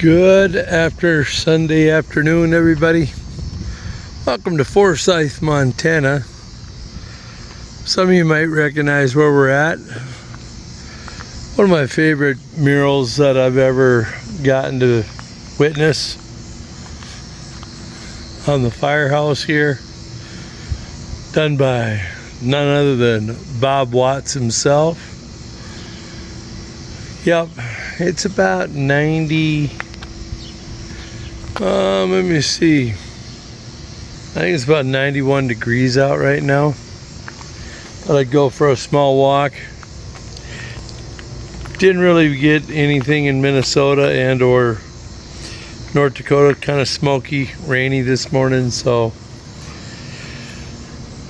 Good after Sunday afternoon, everybody. Welcome to Forsyth, Montana. Some of you might recognize where we're at. One of my favorite murals that I've ever gotten to witness on the firehouse here, done by none other than Bob Watts himself. Yep, it's about 90, let me see, I think it's about 91 degrees out right now. Thought I'd go for a small walk. Didn't really get anything in Minnesota and or North Dakota. Kind of smoky, rainy this morning, so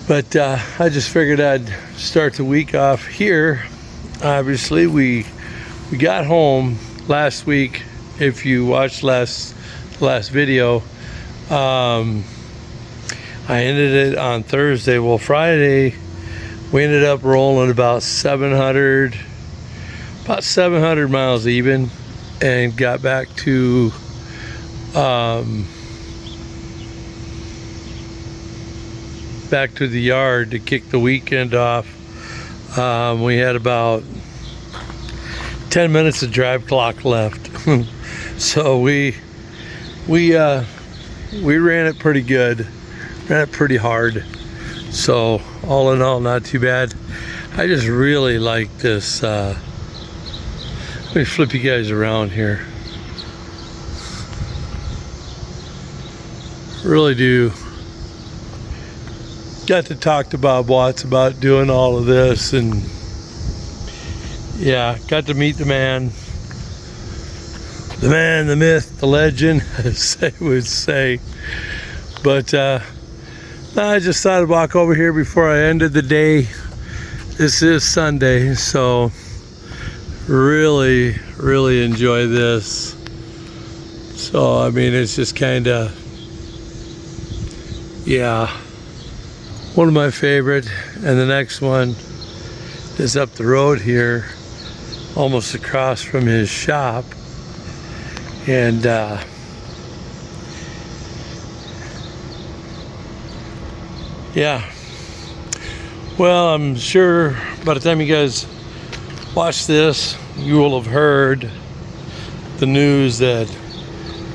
but I just figured I'd start the week off here. Obviously we got home last week. If you watched last video, I ended it on Thursday. Well, Friday we ended up rolling about 700 miles even, and got back to the yard to kick the weekend off. We had about 10 minutes of drive clock left. So we ran it pretty good, ran it pretty hard. So all in all, not too bad. I just really like this. Let me flip you guys around here. Really do. Got to talk to Bob Watts about doing all of this, and yeah, got to meet the man, the myth, the legend, as they would say. But I just thought I'd walk over here before I ended the day. This is Sunday, so really enjoy this. So I mean, it's just kind of, yeah, one of my favorite. And the next one is up the road here, almost across from his shop. And yeah, well, I'm sure by the time you guys watch this, you will have heard the news that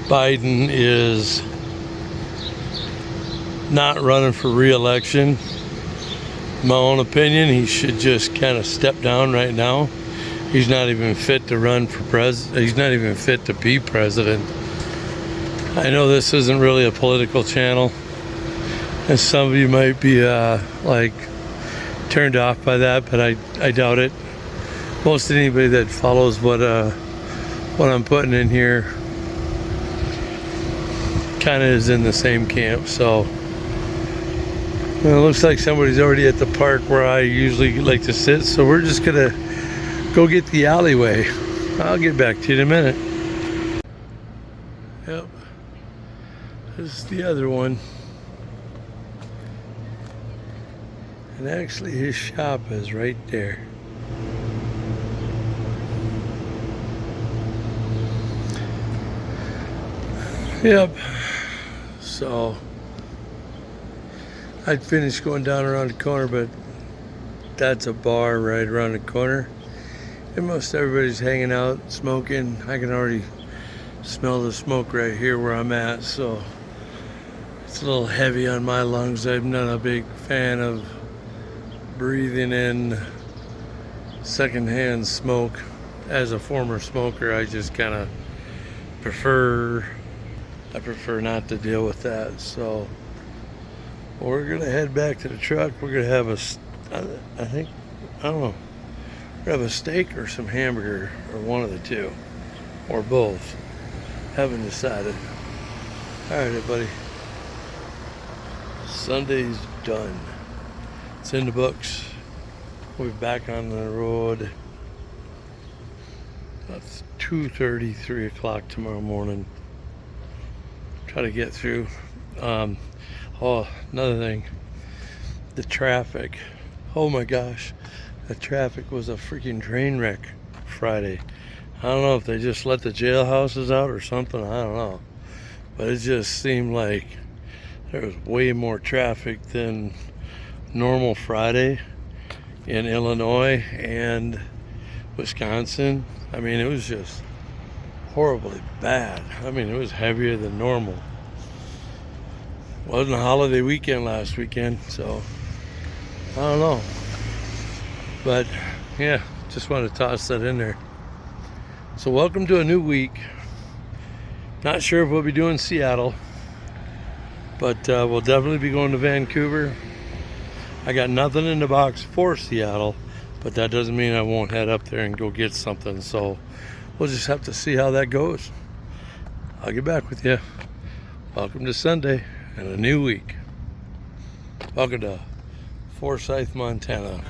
Biden is not running for re-election. In my own opinion, he should just kind of step down right now. He's not even fit to run for president. He's not even fit to be president. I know this isn't really a political channel, and some of you might be like turned off by that, but I doubt it. Most anybody that follows what I'm putting in here kind of is in the same camp. So well, it looks like somebody's already at the park where I usually like to sit, so we're just gonna go get the alleyway. I'll get back to you in a minute. Yep, this is the other one. And actually his shop is right there. Yep, so I'd finished going down around the corner, but that's a bar right around the corner. And most everybody's hanging out, smoking. I can already smell the smoke right here where I'm at, so it's a little heavy on my lungs. I'm not a big fan of breathing in secondhand smoke. As a former smoker, I just kind of prefer not to deal with that. So we're gonna head back to the truck. We're gonna have I don't know, we're gonna have a steak or some hamburger, or one of the two, or both. Haven't decided. All right, everybody. Sunday's done. It's in the books. We'll be back on the road about 2:30, 3 o'clock tomorrow morning. Try to get through. Oh, another thing, the traffic. Oh my gosh, the traffic was a freaking train wreck Friday. I don't know if they just let the jailhouses out or something. I don't know. But it just seemed like there was way more traffic than normal Friday in Illinois and Wisconsin. I mean, it was just horribly bad. I mean, it was heavier than normal. Wasn't a holiday weekend last weekend, so I don't know. But yeah, just wanted to toss that in there. So welcome to a new week. Not sure if we'll be doing Seattle, but we'll definitely be going to Vancouver. I got nothing in the box for Seattle, but that doesn't mean I won't head up there and go get something. So we'll just have to see how that goes. I'll get back with you. Welcome to Sunday and a new week. Welcome to Forsyth, Montana.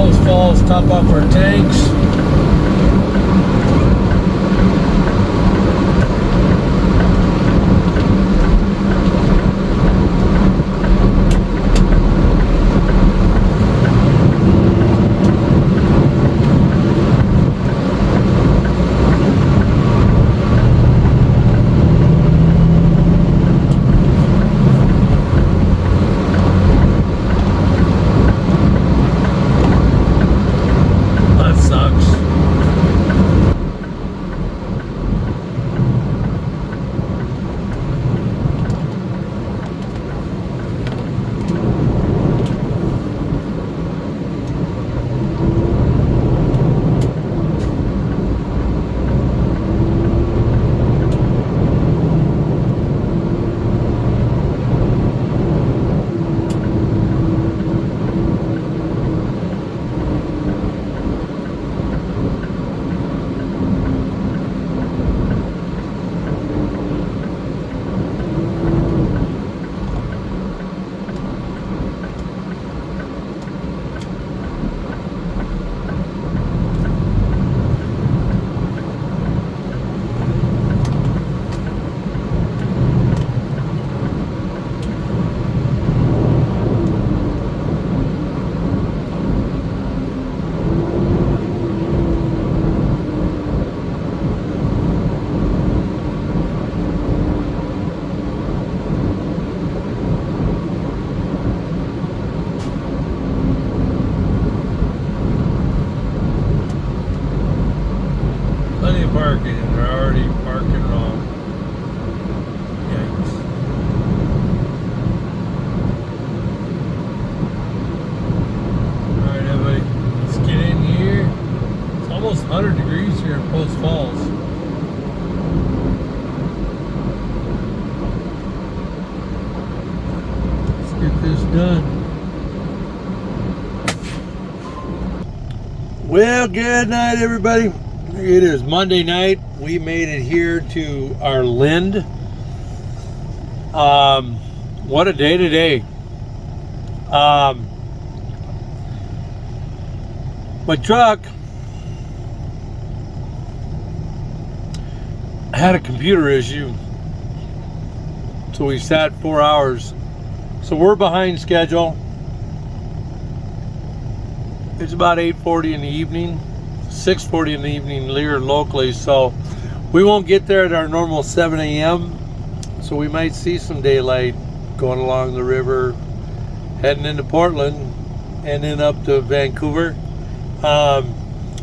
Post Falls, top off our tanks. Plenty of parking, and they're already parking wrong. Yikes. Alright, everybody, let's get in here. It's almost 100 degrees here in Post Falls. Let's get this done. Well, good night, everybody. It is Monday night. We made it here to our Lind. What a day today. My truck had a computer issue, so we sat 4 hours. So we're behind schedule. It's about 8:40 in the evening. 6:40 in the evening here locally, so we won't get there at our normal 7 a.m. So we might see some daylight going along the river, heading into Portland, and then up to Vancouver.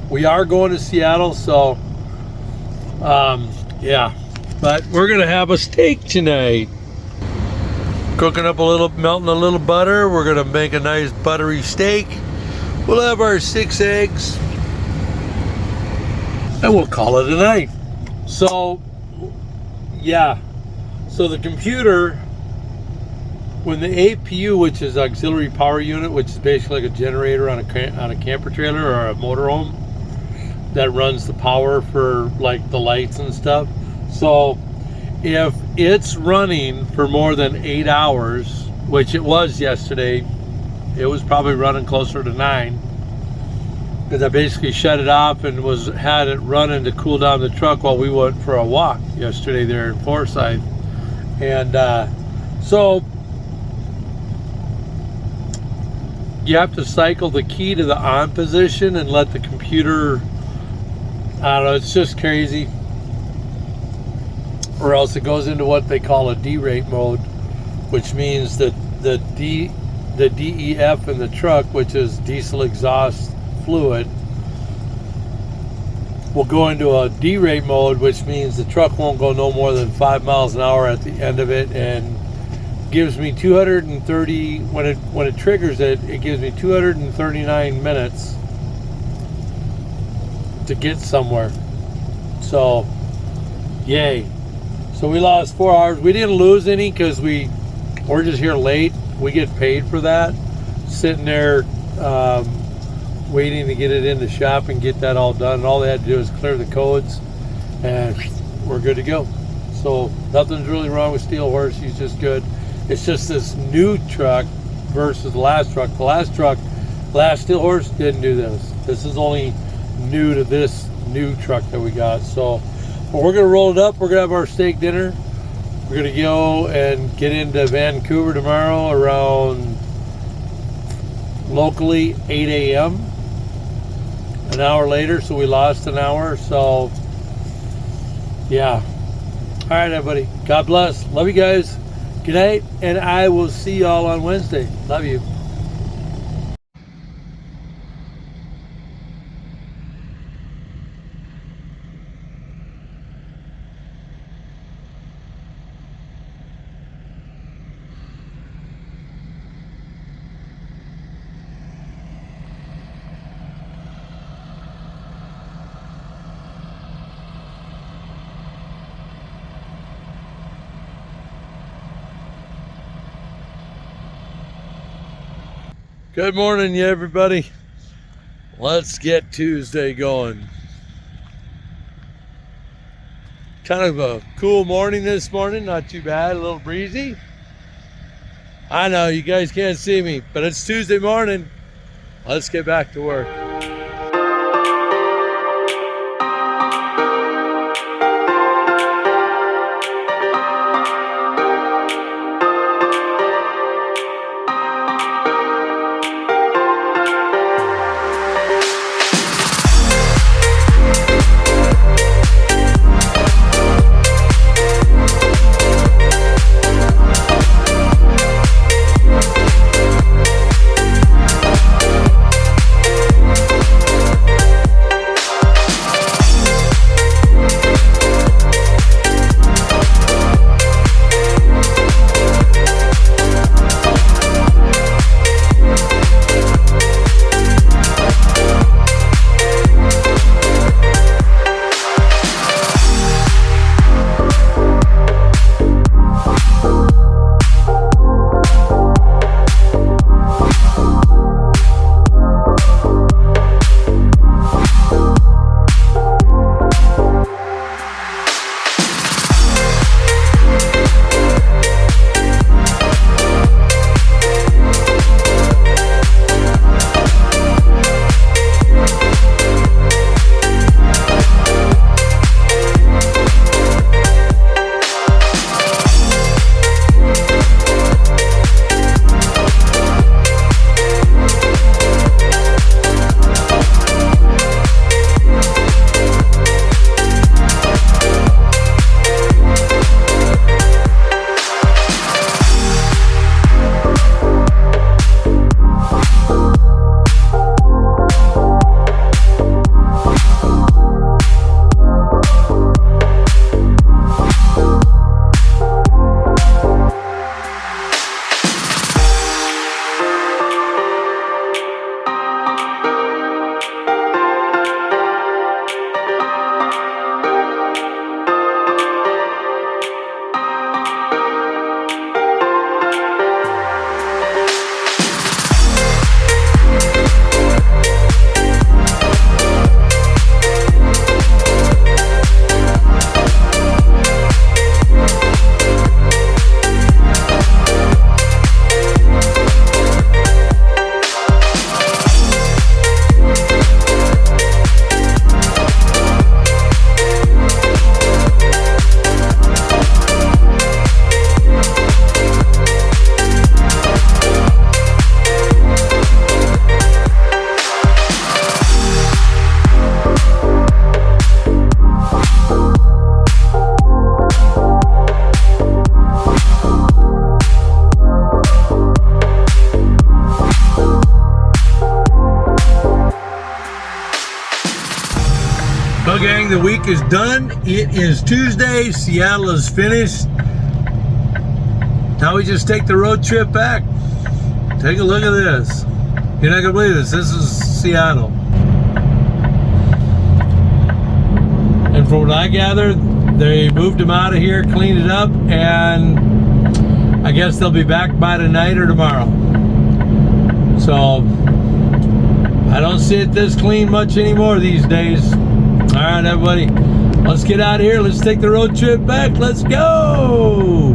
We are going to Seattle, so yeah. But we're gonna have a steak tonight. Cooking up a little, melting a little butter. We're gonna make a nice buttery steak. We'll have our 6 eggs. And we'll call it a night. So, yeah. So the computer, when the APU, which is auxiliary power unit, which is basically like a generator on a camper trailer or a motorhome that runs the power for like the lights and stuff. So if it's running for more than 8 hours, which it was yesterday, it was probably running closer to 9. Because I basically shut it off and had it running to cool down the truck while we went for a walk yesterday there in Forsyth. And so you have to cycle the key to the on position and let the computer, I don't know, it's just crazy. Or else it goes into what they call a derate mode, which means that the DEF in the truck, which is diesel exhaust fluid, will go into a derate mode, which means the truck won't go no more than 5 miles an hour at the end of it, and gives me 230 when it triggers it gives me 239 minutes to get somewhere. So yay. So we lost 4 hours. We didn't lose any because we're just here late. We get paid for that, sitting there waiting to get it in the shop and get that all done. And all they had to do is clear the codes, and we're good to go. So nothing's really wrong with Steel Horse. He's just good. It's just this new truck versus the last truck. The Last Steel Horse didn't do this. This is only new to this new truck that we got. So, but we're gonna roll it up. We're gonna have our steak dinner. We're gonna go and get into Vancouver tomorrow around locally 8 a.m. An hour later, so we lost an hour. So, yeah. All right, everybody. God bless. Love you guys. Good night, and I will see y'all on Wednesday. Love you. Good morning, everybody. Let's get Tuesday going. Kind of a cool morning this morning, not too bad, a little breezy. I know you guys can't see me, but it's Tuesday morning. Let's get back to work. Well, gang, the week is done. It is Tuesday. Seattle is finished. Now we just take the road trip back. Take a look at this. You're not gonna believe this. This is Seattle. And from what I gathered, they moved them out of here, cleaned it up, and I guess they'll be back by tonight or tomorrow. So I don't see it this clean much anymore these days. All right, everybody, let's get out of here. Let's take the road trip back. Let's go.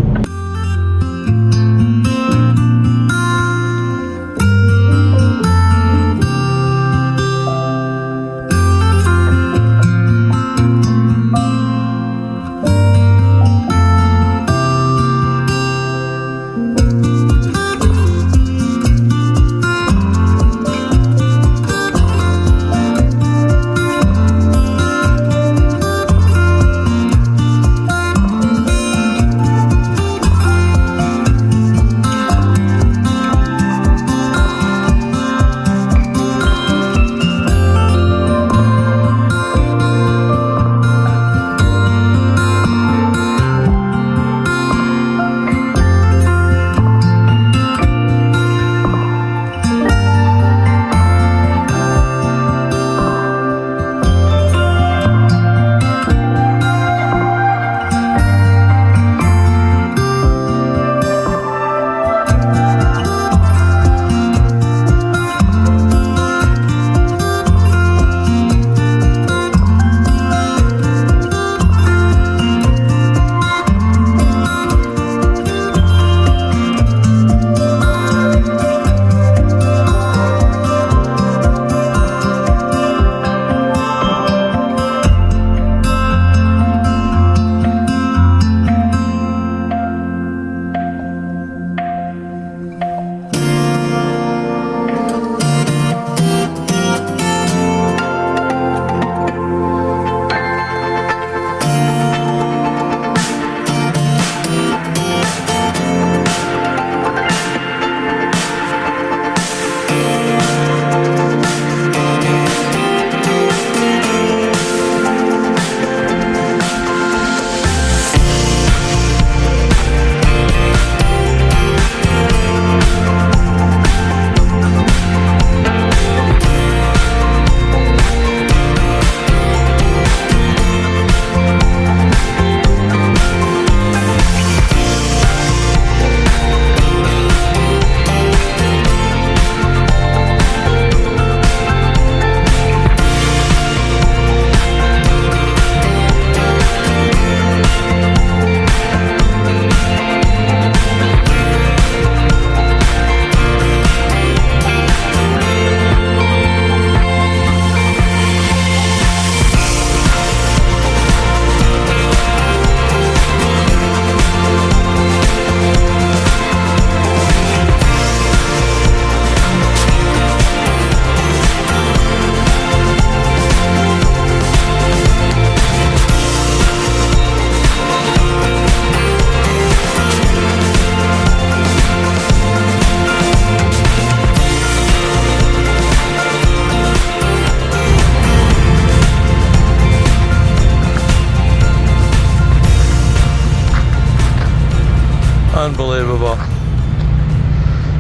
Unbelievable.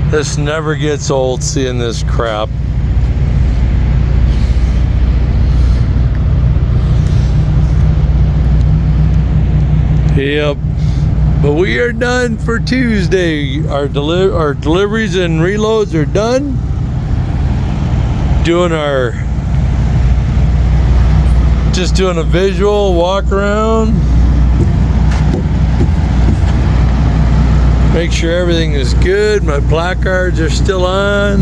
This never gets old, seeing this crap. Yep. But we are done for Tuesday. Our deliveries and reloads are done. Just doing a visual walk around. Make sure everything is good. My placards are still on.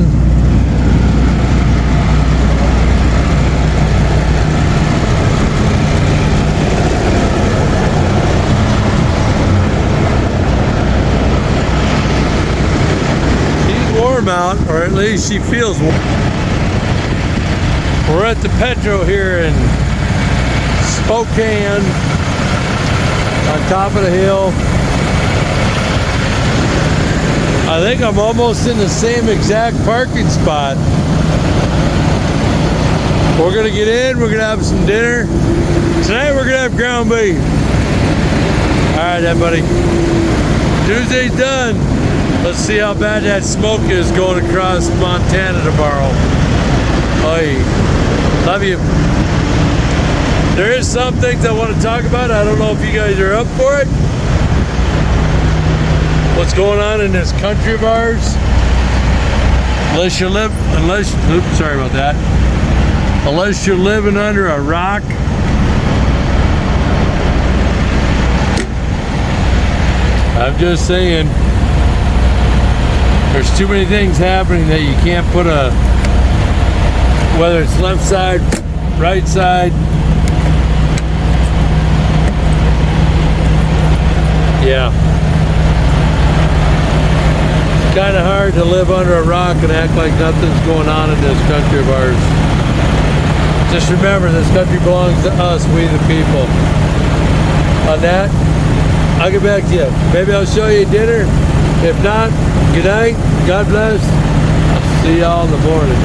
She's warm out, or at least she feels warm. We're at the Petro here in Spokane, on top of the hill. I think I'm almost in the same exact parking spot. We're gonna get in, we're gonna have some dinner. Tonight we're gonna have ground beef. All right, everybody. Tuesday's done. Let's see how bad that smoke is going across Montana tomorrow. Oy. Love you. There is some things I want to talk about. I don't know if you guys are up for it. What's going on in this country of ours? Unless you're living under a rock. I'm just saying, there's too many things happening that you can't put whether it's left side, right side. Yeah. Kind of hard to live under a rock and act like nothing's going on in this country of ours. Just remember, this country belongs to us, we the people. On that, I'll get back to you. Maybe I'll show you dinner. If not, good night. God bless. I'll see y'all in the morning.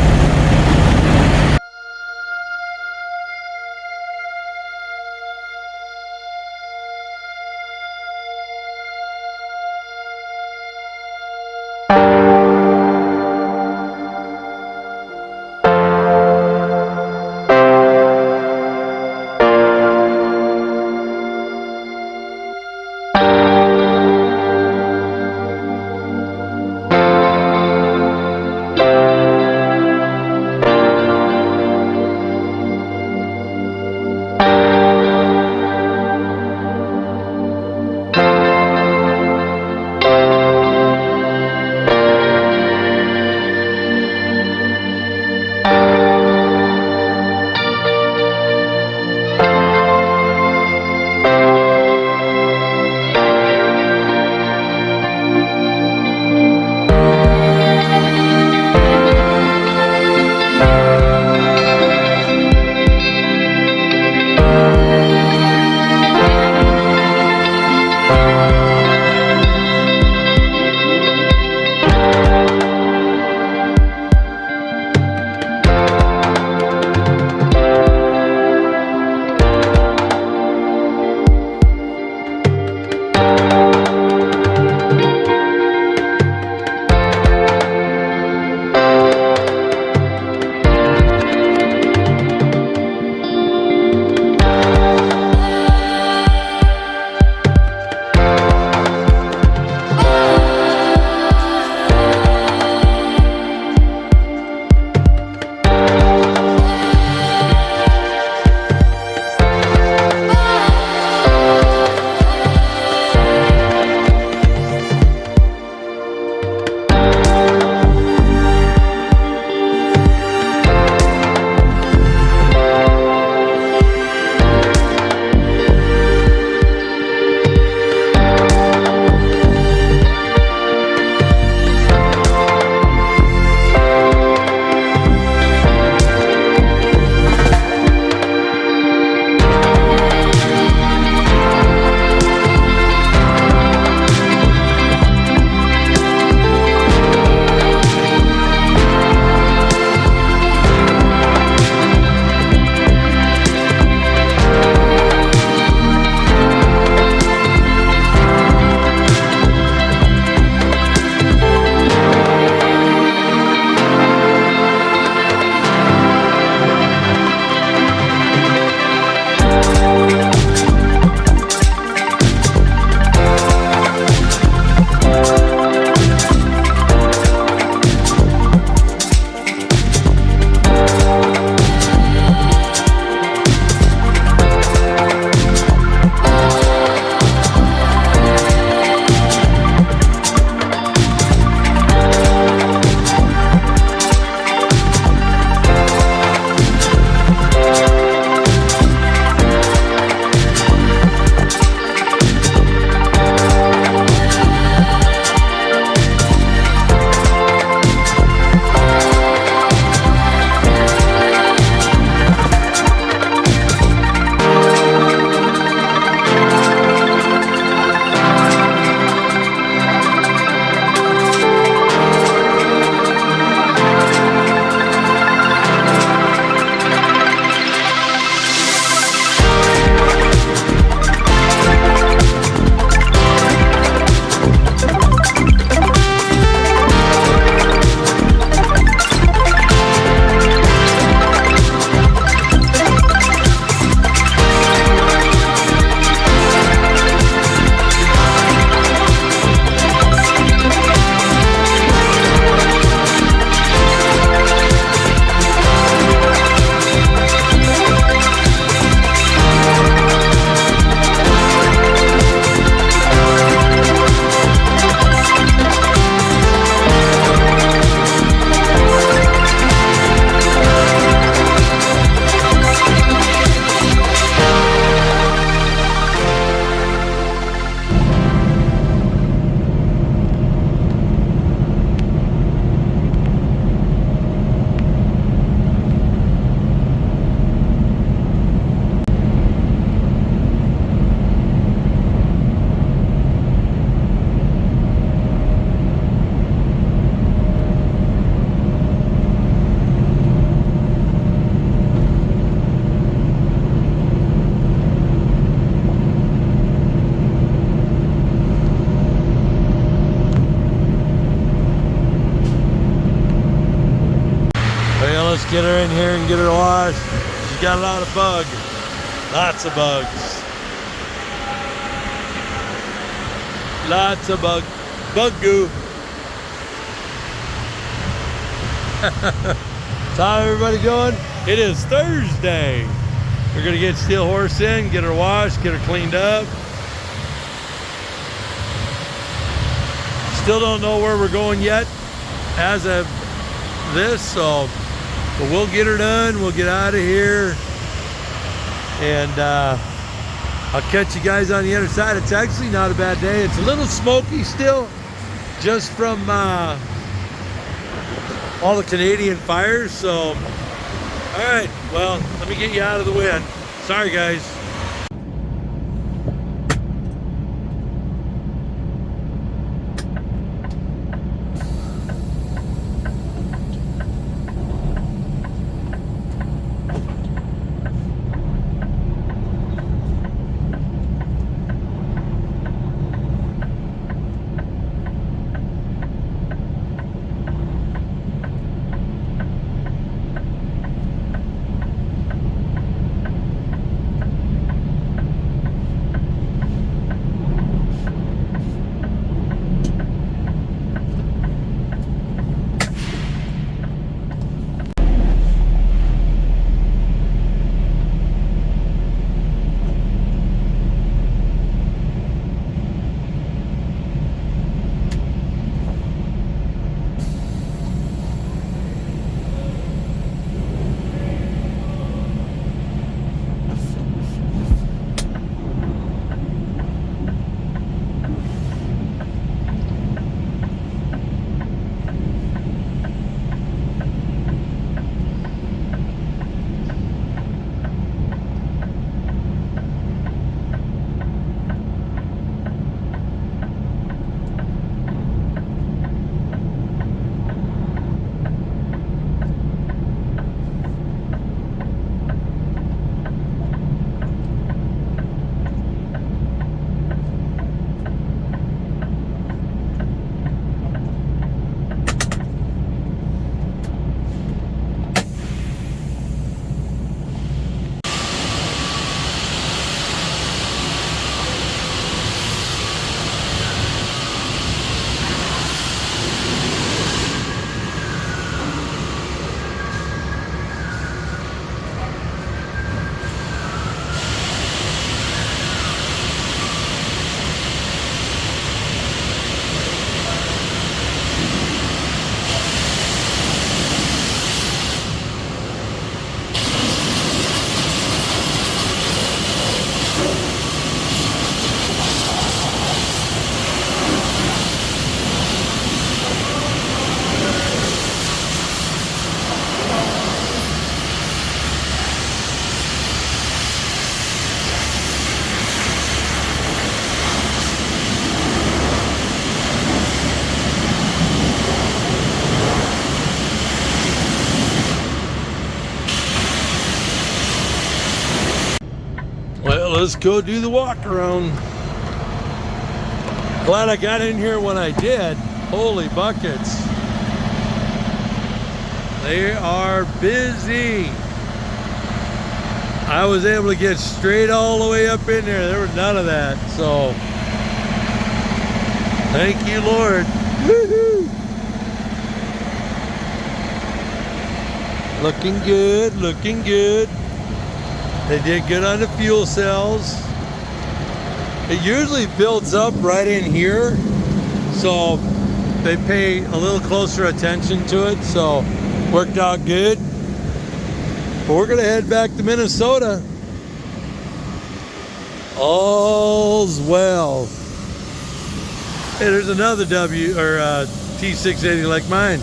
get her in here and get her washed. She's got a lot of bug. Lots of bugs. Lots of bug goo. So how everybody doing? It is Thursday. We're gonna get Steel Horse in, get her washed, get her cleaned up. Still don't know where we're going yet as of this, so but we'll get her done. We'll get out of here, and I'll catch you guys on the other side. It's actually not a bad day. It's a little smoky still, just from all the Canadian fires. So, all right, well, let me get you out of the wind. Sorry, guys. Well, let's go do the walk around. Glad I got in here when I did. Holy buckets. They are busy. I was able to get straight all the way up in there. There was none of that. So, thank you, Lord. Woohoo! Looking good, looking good. They did good on the fuel cells. It usually builds up right in here, so they pay a little closer attention to it, so worked out good. But we're gonna head back to Minnesota. All's well. Hey, there's another T680 like mine,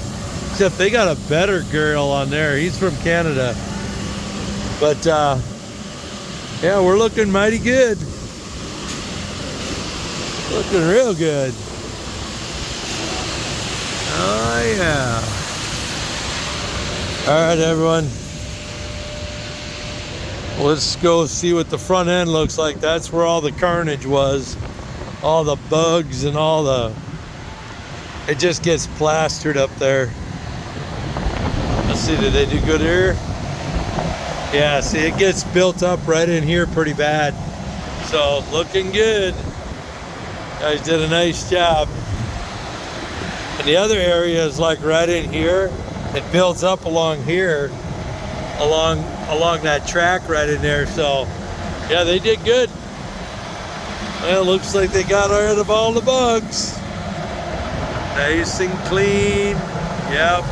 except they got a better girl on there. He's from Canada. But yeah, we're looking mighty good. Looking real good. Oh yeah. All right, everyone. Let's go see what the front end looks like. That's where all the carnage was. All the bugs and all the... It just gets plastered up there. Let's see, did they do good here? Yeah, see, it gets built up right in here pretty bad. So, looking good. Guys did a nice job. And the other area is like right in here. It builds up along here, along that track right in there. So, yeah, they did good. Well, it looks like they got rid of all the bugs. Nice and clean. Yep.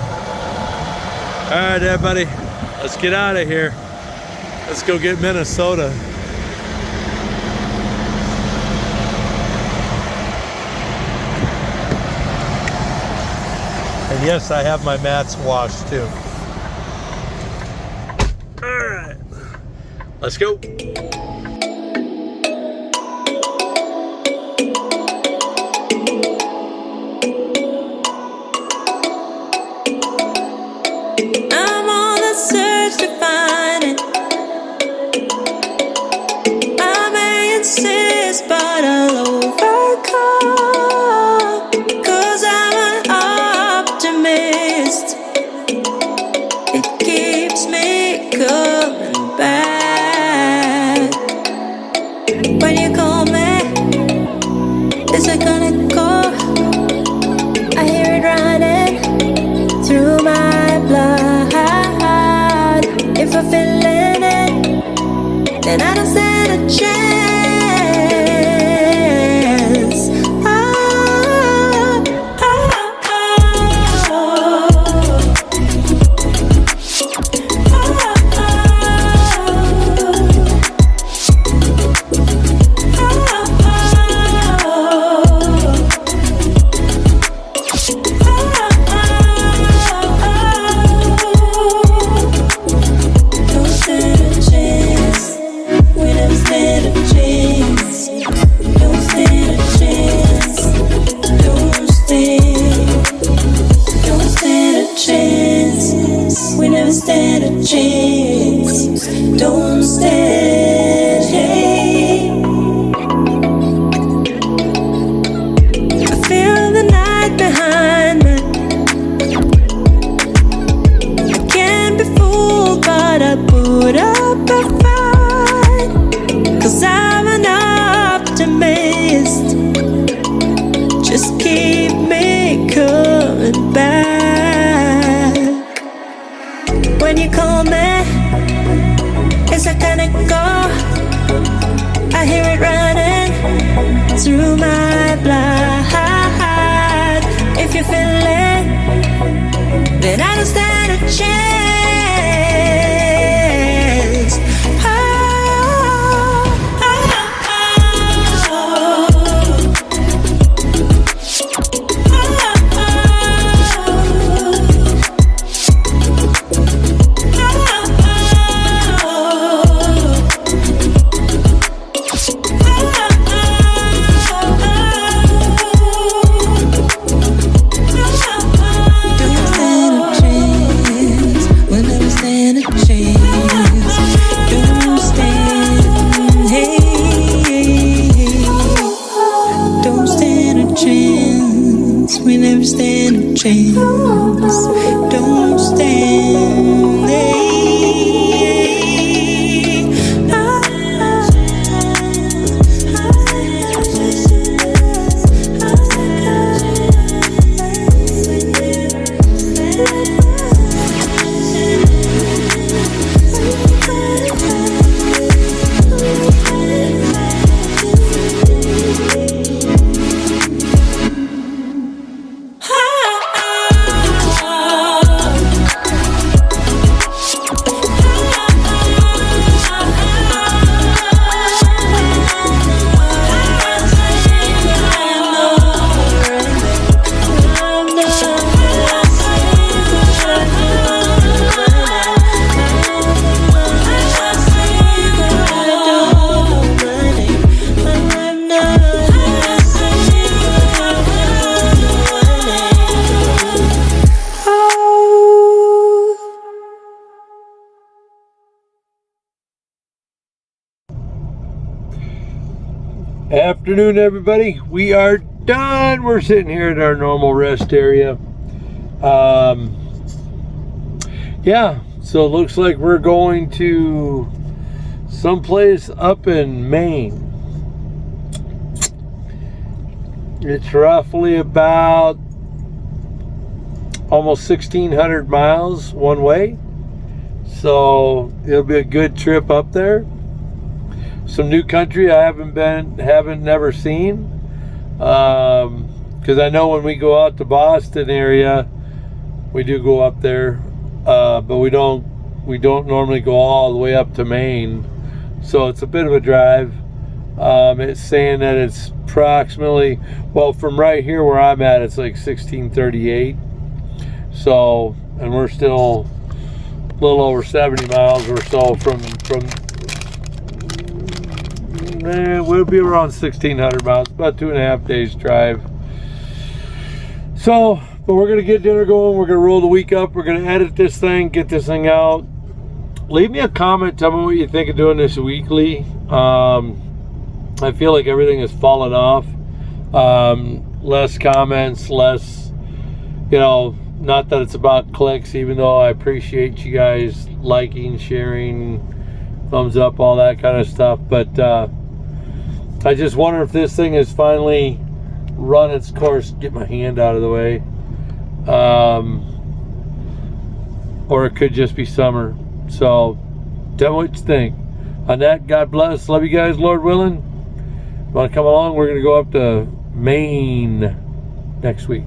All right, everybody, let's get out of here. Let's go get Minnesota. And yes, I have my mats washed too. All right, let's go. But I'll overcome, 'cause I'm an optimist. It keeps me coming back. When you call me, is it gonna go? I hear it running through my blood. If I'm feeling it, then I don't stand a chance. Don't stand a chance. I feel the night behind me. I can't be fooled, but I put up a fight. 'Cause I'm an optimist. Just keep me coming back. When you call me, is it gonna go? I hear it running through my blood. If you feel it, then I don't stand a chance. We never stand a chance. Don't stand Afternoon, everybody. We are done. We're sitting here at our normal rest area. yeah, so it looks like we're going to someplace up in Maine. It's roughly about almost 1,600 miles one way. So it'll be a good trip up there. Some new country I haven't never seen. Because I know when we go out to Boston area, we do go up there, but we don't normally go all the way up to Maine. So it's a bit of a drive. It's saying that it's approximately, well, from right here where I'm at, it's like 1638. So, and we're still a little over 70 miles or so from we'll be around 1,600 miles, about 2.5 days drive. So, but we're gonna get dinner going. We're gonna roll the week up. We're gonna edit this thing, get this thing out. Leave me a comment. Tell me what you think of doing this weekly. I feel like everything has fallen off. Less comments, less, not that it's about clicks, even though I appreciate you guys liking, sharing, thumbs up, all that kind of stuff. But I just wonder if this thing has finally run its course. Get my hand out of the way. Or it could just be summer. So tell me what you think. On that, God bless. Love you guys, Lord willing. Want to come along? We're going to go up to Maine next week.